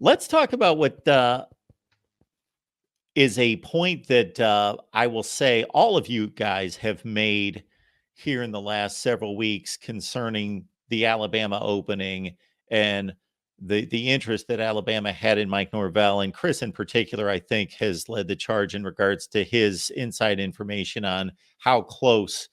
Let's talk about what is a point that I will say all of you guys have made here in the last several weeks concerning the Alabama opening and the interest that Alabama had in Mike Norvell. And Chris, in particular, I think has led the charge in regards to his inside information on how close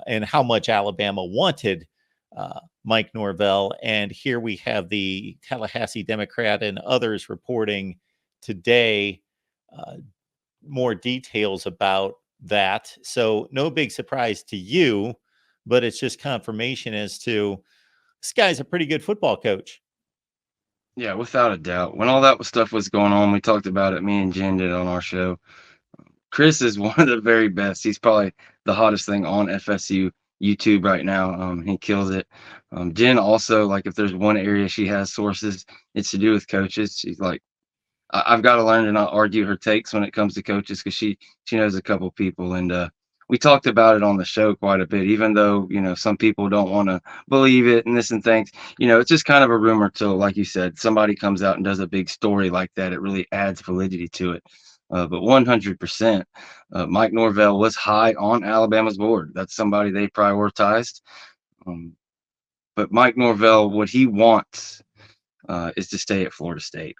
and how much Alabama wanted Mike Norvell. And here we have the Tallahassee Democrat and others reporting today uh, more details about that. So, no big surprise to you, but it's just confirmation as to this guy's a pretty good football coach. Yeah, without a doubt. When all that stuff was going on, we talked about it. Me and Jen did on our show. Chris is one of the very best. He's probably the hottest thing on FSU YouTube right now. He kills it. Jen also, like, if there's one area she has sources, it's to do with coaches. She's like, I've got to learn to not argue her takes when it comes to coaches because she knows a couple people, and we talked about it on the show quite a bit. Even though some people don't want to believe it and this and things, it's just kind of a rumor till, like you said, somebody comes out and does a big story like that. It really adds validity to it. But 100%, Mike Norvell was high on Alabama's board. That's somebody they prioritized. Um, but Mike Norvell, what he wants is to stay at Florida State.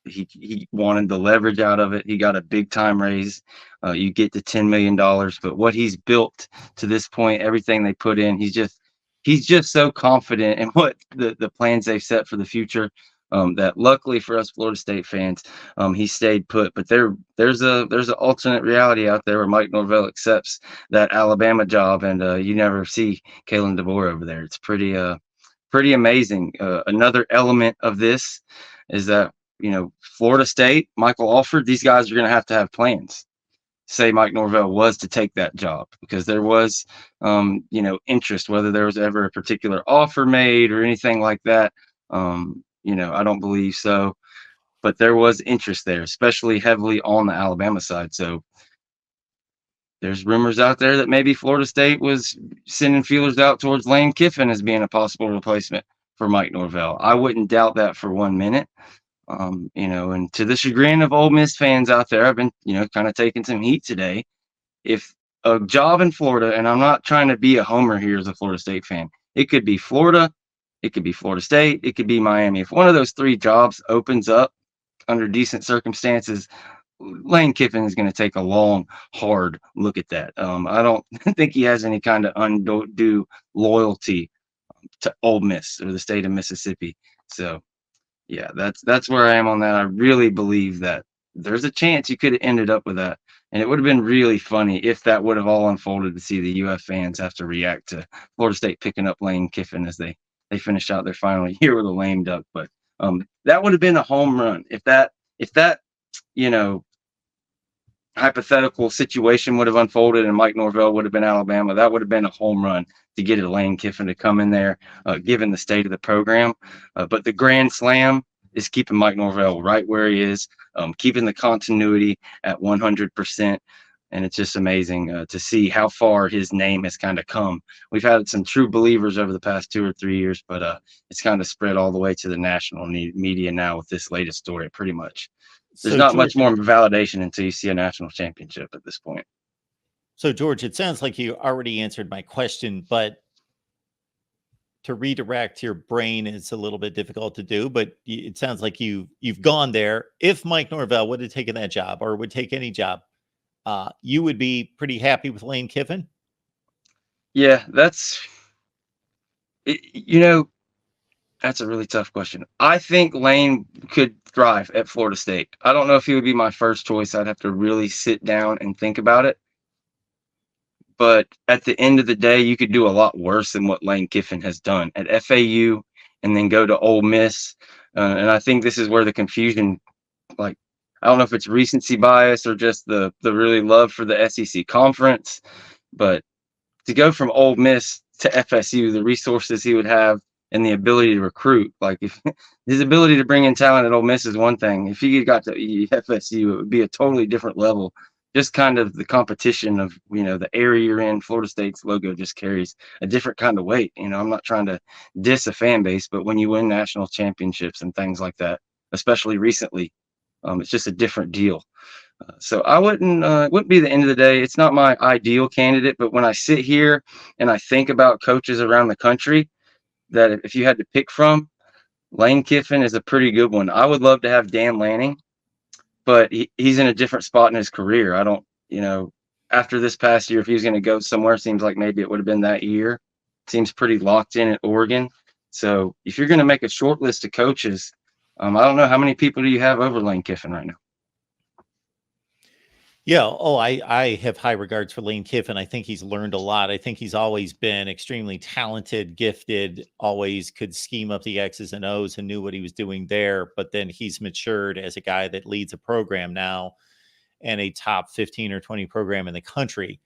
He wanted the leverage out of it. He got a big time raise. You get to $10 million, but what he's built to this point, everything they put in, he's just so confident in what the plans they've set for the future. That luckily for us Florida State fans, he stayed put. But there's an alternate reality out there where Mike Norvell accepts that Alabama job, and you never see Kalen DeBoer over there. It's pretty amazing. Another element of this is that Florida State, Michael Alford, these guys are going to have plans. Say Mike Norvell was to take that job, because there was, interest. Whether there was ever a particular offer made or anything like that, I don't believe so. But there was interest there, especially heavily on the Alabama side. So there's rumors out there that maybe Florida State was sending feelers out towards Lane Kiffin as being a possible replacement for Mike Norvell. I wouldn't doubt that for 1 minute. And to the chagrin of Ole Miss fans out there, I've been, kind of taking some heat today. If a job in Florida, and I'm not trying to be a homer here as a Florida State fan, it could be Florida, it could be Florida State, it could be Miami. If one of those three jobs opens up under decent circumstances, Lane Kiffin is going to take a long, hard look at that. I don't think he has any kind of undue loyalty to Ole Miss or the state of Mississippi. So yeah, that's where I am on that. I really believe that there's a chance you could have ended up with that. And it would have been really funny if that would have all unfolded, to see the UF fans have to react to Florida State picking up Lane Kiffin as they finish out their final year with a lame duck. But that would have been a home run if that you know hypothetical situation would have unfolded and Mike Norvell would have been Alabama. That would have been a home run to get Lane Kiffin to come in there, given the state of the program. But the grand slam is keeping Mike Norvell right where he is, keeping the continuity at 100%. And it's just amazing to see how far his name has kind of come. We've had some true believers over the past 2 or 3 years, but it's kind of spread all the way to the national media now with this latest story, pretty much. There's So, not much George, more validation until you see a national championship at this point. it sounds like you already answered my question, but to redirect your brain is a little bit difficult to do. But it sounds like you've gone there. If Mike Norvell would have taken that job or would take any job, you would be pretty happy with Lane Kiffin. Yeah, you know, that's a really tough question. I think Lane could thrive at Florida State. I don't know if he would be my first choice. I'd have to really sit down and think about it. But at the end of the day, you could do a lot worse than what Lane Kiffin has done at FAU and then go to Ole Miss. And I think this is where the confusion, like, I don't know if it's recency bias or just the really love for the SEC conference, but to go from Ole Miss to FSU, the resources he would have and the ability to recruit, like, if his ability to bring in talent at Ole Miss is one thing, if he got to FSU, it would be a totally different level. Just kind of the competition of, the area you're in. Florida State's logo just carries a different kind of weight. I'm not trying to diss a fan base, but when you win national championships and things like that, especially recently. It's just a different deal. So I wouldn't it wouldn't be the end of the day. It's not my ideal candidate, but when I sit here and I think about coaches around the country that if you had to pick from, Lane Kiffin is a pretty good one. I would love to have Dan Lanning, but he's in a different spot in his career. I don't, after this past year, if he was going to go somewhere, seems like maybe it would have been that year. Seems pretty locked in at Oregon. So if you're going to make a short list of coaches, I don't know how many people do you have over Lane Kiffin right now. Yeah. Oh, I have high regards for Lane Kiffin. I think he's learned a lot. I think he's always been extremely talented, gifted, always could scheme up the X's and O's and knew what he was doing there. But then he's matured as a guy that leads a program now and a top 15 or 20 program in the country.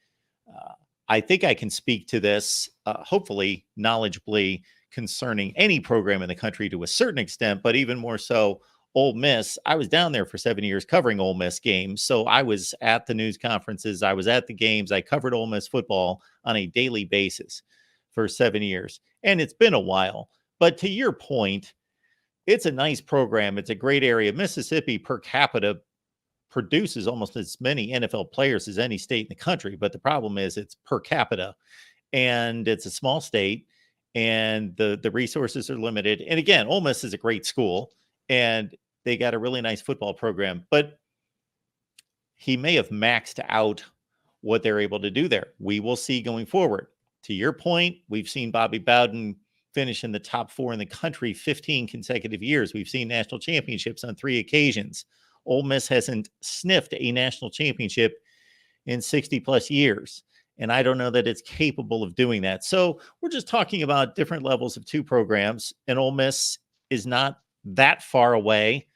I think I can speak to this, hopefully knowledgeably concerning any program in the country to a certain extent, but even more so Ole Miss. I was down there for 7 years covering Ole Miss games. So I was at the news conferences. I was at the games. I covered Ole Miss football on a daily basis for 7 years. And it's been a while. But to your point, it's a nice program. It's a great area. Mississippi per capita produces almost as many NFL players as any state in the country. But the problem is it's per capita and it's a small state and the resources are limited. And again, Ole Miss is a great school and they got a really nice football program, but he may have maxed out what they're able to do there. We will see going forward. To your point, we've seen Bobby Bowden finish in the top 4 in the country 15 consecutive years. We've seen national championships on 3 occasions. Ole Miss hasn't sniffed a national championship in 60 plus years. And I don't know that it's capable of doing that. So we're just talking about different levels of 2 programs, and Ole Miss is not that far away.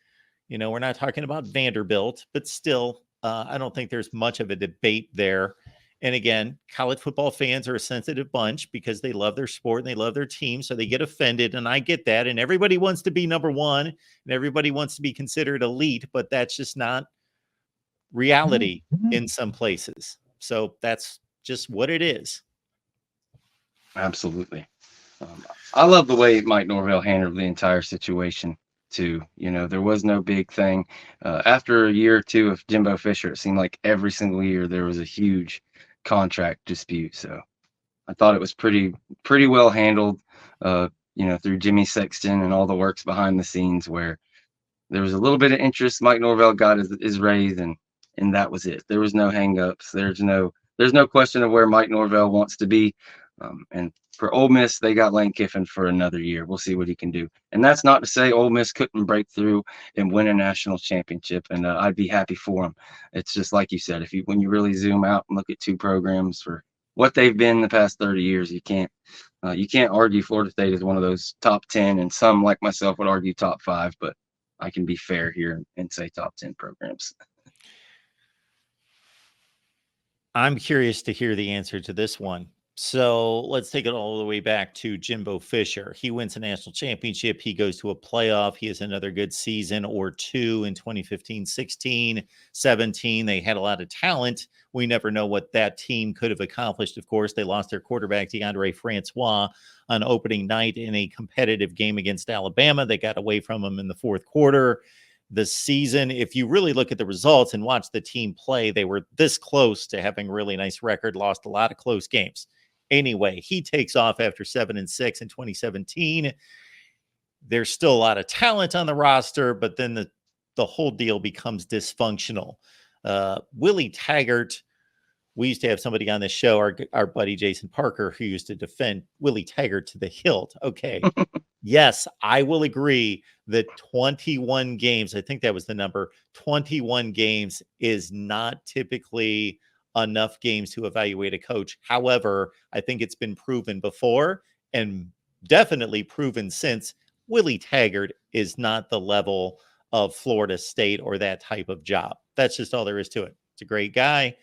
We're not talking about Vanderbilt, but still, I don't think there's much of a debate there. And again, college football fans are a sensitive bunch because they love their sport and they love their team. So they get offended. And I get that. And everybody wants to be number one and everybody wants to be considered elite, but that's just not reality in some places. So that's just what it is. Absolutely. I love the way Mike Norvell handled the entire situation too. There was no big thing. After a year or two of Jimbo Fisher, it seemed like every single year there was a huge contract dispute. So I thought it was pretty well handled. Through Jimmy Sexton and all the works behind the scenes, where there was a little bit of interest. Mike Norvell got his raise, and that was it. There was no hangups. There's no question of where Mike Norvell wants to be. And for Ole Miss, they got Lane Kiffin for another year. We'll see what he can do. And that's not to say Ole Miss couldn't break through and win a national championship. And I'd be happy for them. It's just like you said, when you really zoom out and look at 2 programs for what they've been the past 30 years, you can't argue Florida State is one of those top 10, and some like myself would argue top 5, but I can be fair here and say top 10 programs. I'm curious to hear the answer to this one. So let's take it all the way back to Jimbo Fisher. He wins a national championship. He goes to a playoff. He has another good season or 2 in 2015, 16, 17. They had a lot of talent. We never know what that team could have accomplished. Of course, they lost their quarterback, DeAndre Francois, on opening night in a competitive game against Alabama. They got away from him in the 4th quarter. The season, if you really look at the results and watch the team play, they were this close to having a really nice record, lost a lot of close games. Anyway, he takes off after 7-6 in 2017. There's still a lot of talent on the roster, but then the whole deal becomes dysfunctional. Willie Taggart, we used to have somebody on this show, our buddy Jason Parker, who used to defend Willie Taggart to the hilt. Okay. Yes, I will agree that 21 games, I think that was the number, 21 games is not typically enough games to evaluate a coach. However, I think it's been proven before and definitely proven since Willie Taggart is not the level of Florida State or that type of job. That's just all there is to it. It's a great guy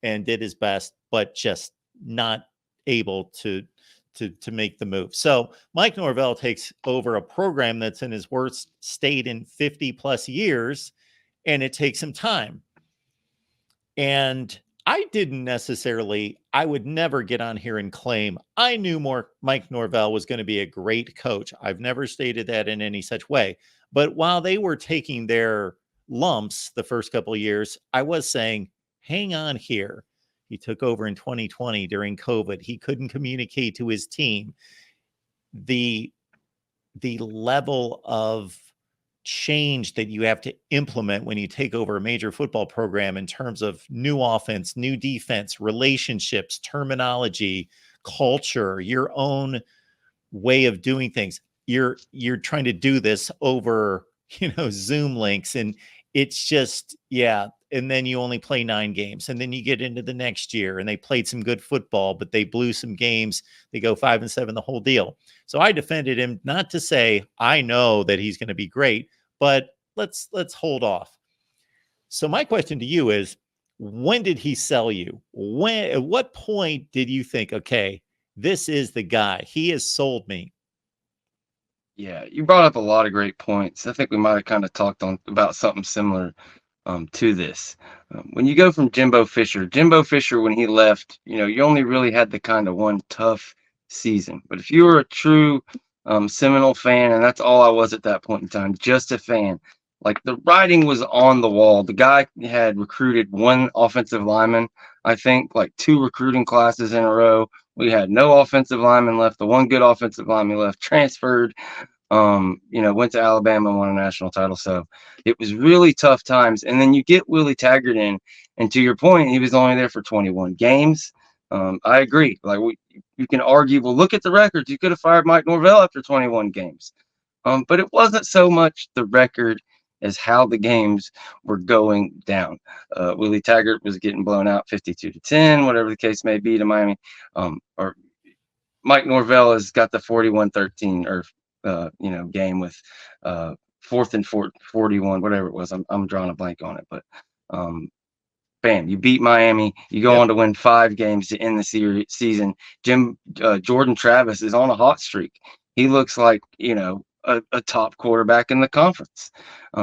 and did his best, but just not able to make the move. So Mike Norvell takes over a program that's in his worst state in 50 plus years, and it takes him time. And I didn't necessarily, I would never get on here and claim I knew more Mike Norvell was going to be a great coach. I've never stated that in any such way. But while they were taking their lumps the first couple of years, I was saying, hang on here. He took over in 2020 during COVID. He couldn't communicate to his team. The level of change that you have to implement when you take over a major football program in terms of new offense, new defense, relationships, terminology, culture, your own way of doing things. You're trying to do this over, Zoom links, and it's just, yeah. And then you only play 9 games, and then you get into the next year and they played some good football, but they blew some games. They go 5-7, the whole deal. So I defended him, not to say I know that he's going to be great, but let's hold off. So my question to you is, when did he sell you? At what point did you think, okay, this is the guy, he has sold me? Yeah, you brought up a lot of great points. I think we might have kind of talked on about something similar to this. When you go from Jimbo Fisher, when he left, you only really had the kind of one tough season. But if you were a true Seminole fan, and that's all I was at that point in time, just a fan, like the writing was on the wall. The guy had recruited one offensive lineman, I think, like 2 recruiting classes in a row. We had no offensive lineman left. The one good offensive lineman left transferred. Went to Alabama and won a national title. So it was really tough times. And then you get Willie Taggart in, and to your point, he was only there for 21 games. I agree. Like you can argue, well, look at the records. You could have fired Mike Norvell after 21 games. But it wasn't so much the record as how the games were going down. Willie Taggart was getting blown out 52-10, whatever the case may be, to Miami. Or Mike Norvell has got the 41-13 or game with 4th and 41, whatever it was. I'm drawing a blank on it, but bam, you beat Miami. You go on to win 5 games to end the season. Jordan Travis is on a hot streak. He looks like a top quarterback in the conference.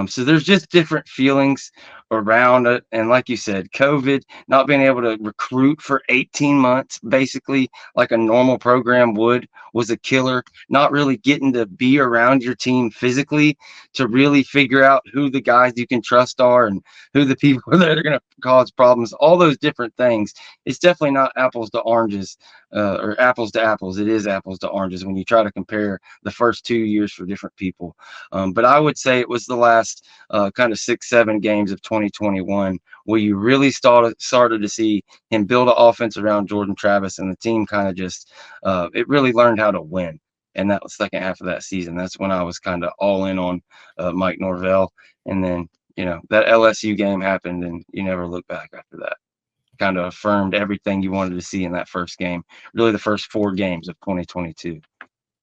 So there's just different feelings around it. And like you said, COVID, not being able to recruit for 18 months, basically like a normal program would, was a killer. Not really getting to be around your team physically to really figure out who the guys you can trust are and who the people that are going to cause problems, all those different things. It's definitely not apples to oranges or apples to apples. It is apples to oranges when you try to compare the first 2 years for different people. But I would say it was the last kind of 6-7 games of 2021 where you really started to see him build an offense around Jordan Travis, and the team kind of just it really learned how to win. And that was second half of that season. That's when I was kind of all in on Mike Norvell. And then, that LSU game happened and you never look back after that. Kind of affirmed everything you wanted to see in that first game, really the first 4 games of 2022.